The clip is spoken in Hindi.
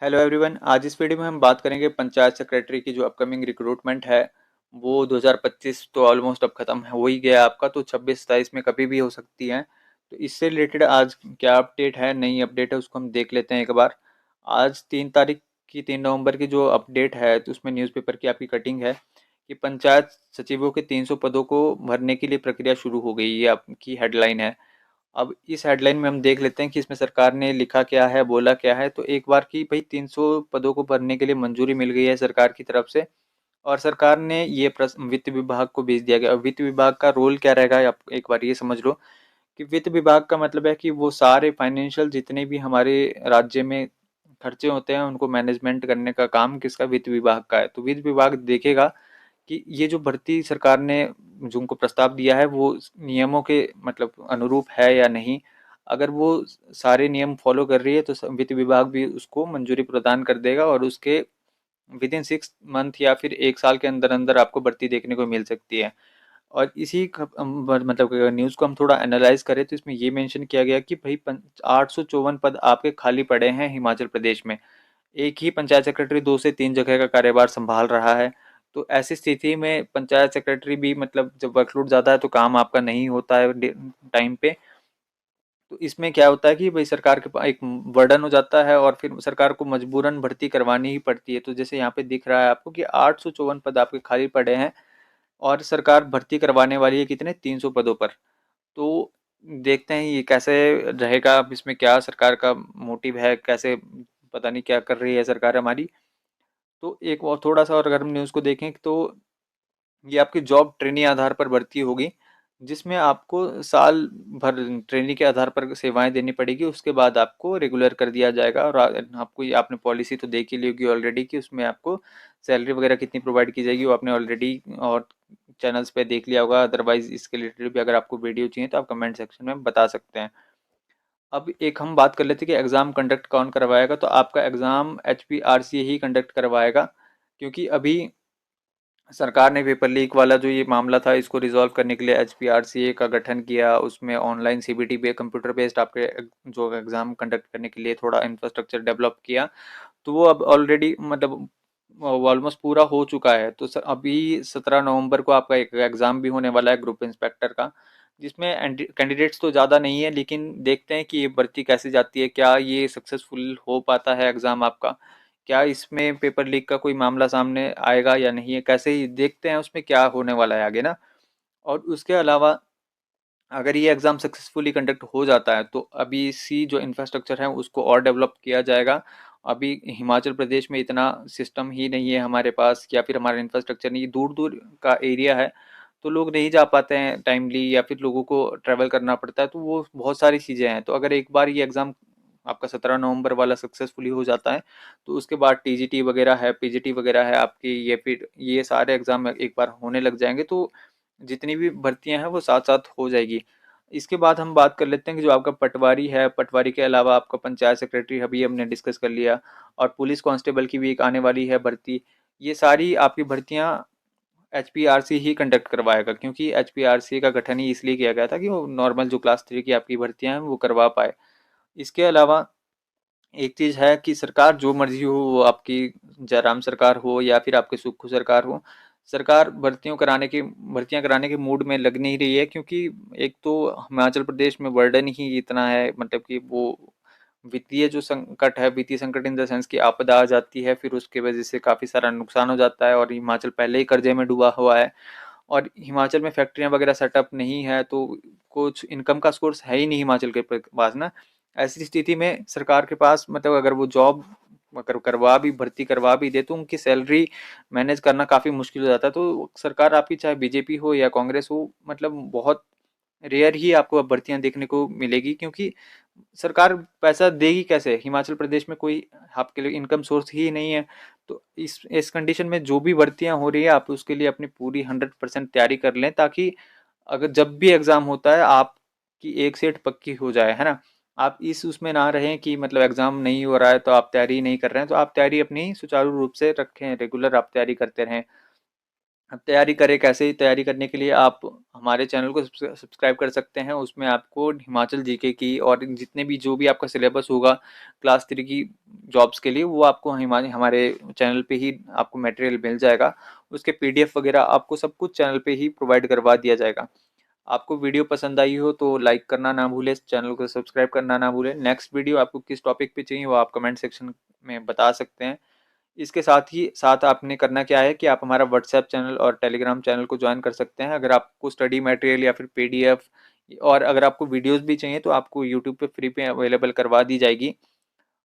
Hello everyone. आज इस वीडियो में हम बात करेंगे पंचायत सेक्रेटरी की जो अपकमिंग रिक्रूटमेंट है। वो 2025 तो ऑलमोस्ट अब खत्म हो ही गया आपका, तो 26-27 में कभी भी हो सकती है। तो इससे रिलेटेड आज क्या अपडेट है, नई अपडेट है, उसको हम देख लेते हैं एक बार। आज 3 तारीख की 3 नवंबर की जो अपडेट है, तो उसमें न्यूज़पेपर की आपकी कटिंग है कि पंचायत सचिवों के 300 पदों को भरने के लिए प्रक्रिया शुरू हो गई, ये आपकी हेडलाइन है। अब इस हेडलाइन में हम देख लेते हैं कि इसमें सरकार ने लिखा क्या है, बोला क्या है। तो एक बार की भाई 300 पदों को भरने के लिए मंजूरी मिल गई है सरकार की तरफ से, और सरकार ने ये प्रश्न वित्त विभाग को भेज दिया गया। और वित्त विभाग का रोल क्या रहेगा, आप एक बार ये समझ लो कि वित्त विभाग का मतलब है कि वो सारे फाइनेंशियल जितने भी हमारे राज्य में खर्चे होते हैं उनको मैनेजमेंट करने का काम किसका, वित्त विभाग का है। तो वित्त विभाग देखेगा कि ये जो भर्ती सरकार ने जो उनको प्रस्ताव दिया है वो नियमों के मतलब अनुरूप है या नहीं। अगर वो सारे नियम फॉलो कर रही है तो वित्त विभाग भी उसको मंजूरी प्रदान कर देगा, और उसके विद इन 6 मंथ या फिर 1 साल के अंदर अंदर आपको भर्ती देखने को मिल सकती है। और इसी मतलब न्यूज़ को हम थोड़ा एनालाइज करें तो इसमें ये मेंशन किया गया कि भाई 854 पद आपके खाली पड़े हैं हिमाचल प्रदेश में। एक ही पंचायत सेक्रेटरी 2 से 3 जगह का कार्यभार संभाल रहा है। तो ऐसी स्थिति में पंचायत सेक्रेटरी भी मतलब जब वर्कलोड ज़्यादा है तो काम आपका नहीं होता है टाइम पे। तो इसमें क्या होता है कि भाई सरकार के पास एक बर्डन हो जाता है और फिर सरकार को मजबूरन भर्ती करवानी ही पड़ती है। तो जैसे यहाँ पे दिख रहा है आपको कि 854 पद आपके खाली पड़े हैं, और सरकार भर्ती करवाने वाली है कितने, 300 पदों पर। तो देखते हैं ये कैसे रहेगा, अब इसमें क्या सरकार का मोटिव है, कैसे पता नहीं क्या कर रही है सरकार हमारी। तो एक और थोड़ा सा और अगर हम न्यूज़ को देखें तो ये आपकी जॉब ट्रेनी आधार पर भर्ती होगी, जिसमें आपको साल भर ट्रेनी के आधार पर सेवाएं देनी पड़ेगी। उसके बाद आपको रेगुलर कर दिया जाएगा। और आपको ये आपने पॉलिसी तो देख ही ली होगी ऑलरेडी कि उसमें आपको सैलरी वगैरह कितनी प्रोवाइड की जाएगी, वो आपने ऑलरेडी और चैनल्स पे देख लिया होगा। अदरवाइज इसके रिलेटेड भी अगर आपको वीडियो चाहिए तो आप कमेंट सेक्शन में बता सकते हैं। अब एक हम बात कर लेते हैं कि एग्ज़ाम कंडक्ट कौन करवाएगा। तो आपका एग्ज़ाम HPRC ही कंडक्ट करवाएगा, क्योंकि अभी सरकार ने पेपर लीक वाला जो ये मामला था इसको रिजॉल्व करने के लिए HPRCA का गठन किया। उसमें ऑनलाइन CBT पे कंप्यूटर बेस्ड आपके जो एग्ज़ाम कंडक्ट करने के लिए थोड़ा इंफ्रास्ट्रक्चर डेवलप किया। तो वो अब ऑलरेडी मतलब ऑलमोस्ट पूरा हो चुका है। तो अभी 17 नवंबर को आपका एक एग्ज़ाम भी होने वाला है ग्रुप इंस्पेक्टर का, जिसमें कैंडिडेट्स तो ज़्यादा नहीं है, लेकिन देखते हैं कि ये भर्ती कैसे जाती है, क्या ये सक्सेसफुल हो पाता है एग्ज़ाम आपका, क्या इसमें पेपर लीक का कोई मामला सामने आएगा या नहीं है, कैसे ही देखते हैं उसमें क्या होने वाला है आगे ना। और उसके अलावा अगर ये एग्ज़ाम सक्सेसफुली कंडक्ट हो जाता है तो अभी सी जो इंफ्रास्ट्रक्चर है उसको और डेवलप किया जाएगा। अभी हिमाचल प्रदेश में इतना सिस्टम ही नहीं है हमारे पास, या फिर हमारा इंफ्रास्ट्रक्चर नहीं, दूर दूर का एरिया है तो लोग नहीं जा पाते हैं टाइमली, या फिर लोगों को ट्रैवल करना पड़ता है। तो वो बहुत सारी चीज़ें हैं। तो अगर एक बार ये एग्ज़ाम आपका 17 नवंबर वाला सक्सेसफुली हो जाता है तो उसके बाद TGT वगैरह है, PGT वगैरह है आपकी, ये फिर ये सारे एग्ज़ाम एक बार होने लग जाएंगे तो जितनी भी भर्तियां हैं वो साथ साथ हो जाएगी। इसके बाद हम बात कर लेते हैं कि जो आपका पटवारी है, पटवारी के अलावा आपका पंचायत सेक्रेटरी अभी हमने डिस्कस कर लिया, और पुलिस कांस्टेबल की भी एक आने वाली है भर्ती। ये सारी आपकी भर्तियां HPRC ही कंडक्ट करवाएगा, क्योंकि HPRC का गठन ही इसलिए किया गया था कि वो नॉर्मल जो क्लास 3 की आपकी भर्तियां हैं वो करवा पाए। इसके अलावा एक चीज़ है कि सरकार जो मर्जी हो, वो आपकी जयराम सरकार हो या फिर आपकी सुक्खू सरकार हो, सरकार भर्तियां कराने के मूड में लग नहीं रही है, क्योंकि एक तो हिमाचल प्रदेश में बर्डन ही इतना है, मतलब कि वो वित्तीय जो संकट है, वित्तीय संकट इन द सेंस की आपदा आ जाती है, फिर उसके वजह से काफ़ी सारा नुकसान हो जाता है, और हिमाचल पहले ही कर्जे में डूबा हुआ है। और हिमाचल में फैक्ट्रियां वगैरह सेटअप नहीं है, तो कुछ इनकम का सोर्स है ही नहीं हिमाचल के पास ना। ऐसी स्थिति में सरकार के पास मतलब अगर वो जॉब अगर करवा भी भर्ती करवा भी दे तो उनकी सैलरी मैनेज करना काफ़ी मुश्किल हो जाता है। तो सरकार आपकी चाहे बीजेपी हो या कांग्रेस हो, मतलब बहुत रेयर ही आपको अब भर्तियां देखने को मिलेगी, क्योंकि सरकार पैसा देगी कैसे, हिमाचल प्रदेश में कोई आपके लिए इनकम सोर्स ही नहीं है। तो इस कंडीशन में जो भी भर्तियां हो रही है आप उसके लिए अपनी पूरी 100% तैयारी कर लें, ताकि अगर जब भी एग्जाम होता है आपकी एक सीट पक्की हो जाए, है ना। आप इस उसमें ना रहें कि मतलब एग्जाम नहीं हो रहा है तो आप तैयारी नहीं कर रहे हैं। तो आप तैयारी अपनी सुचारू रूप से रखें, रेगुलर आप तैयारी करते रहें। अब तैयारी करें कैसे? तैयारी करने के लिए आप हमारे चैनल को सब्सक्राइब कर सकते हैं। उसमें आपको हिमाचल जीके की और जितने भी जो भी आपका सिलेबस होगा क्लास 3 की जॉब्स के लिए, वो आपको हमारे चैनल पे ही आपको मटेरियल मिल जाएगा। उसके पीडीएफ वगैरह आपको सब कुछ चैनल पे ही प्रोवाइड करवा दिया जाएगा। आपको वीडियो पसंद आई हो तो लाइक करना ना भूलें, चैनल को सब्सक्राइब करना ना भूलें। नेक्स्ट वीडियो आपको किस टॉपिक पे चाहिए वो आप कमेंट सेक्शन में बता सकते हैं। इसके साथ ही साथ आपने करना क्या है कि आप हमारा व्हाट्सएप चैनल और टेलीग्राम चैनल को ज्वाइन कर सकते हैं। अगर आपको स्टडी मटेरियल या फिर पीडीएफ और अगर आपको वीडियोस भी चाहिए तो आपको यूट्यूब पे फ्री पे अवेलेबल करवा दी जाएगी।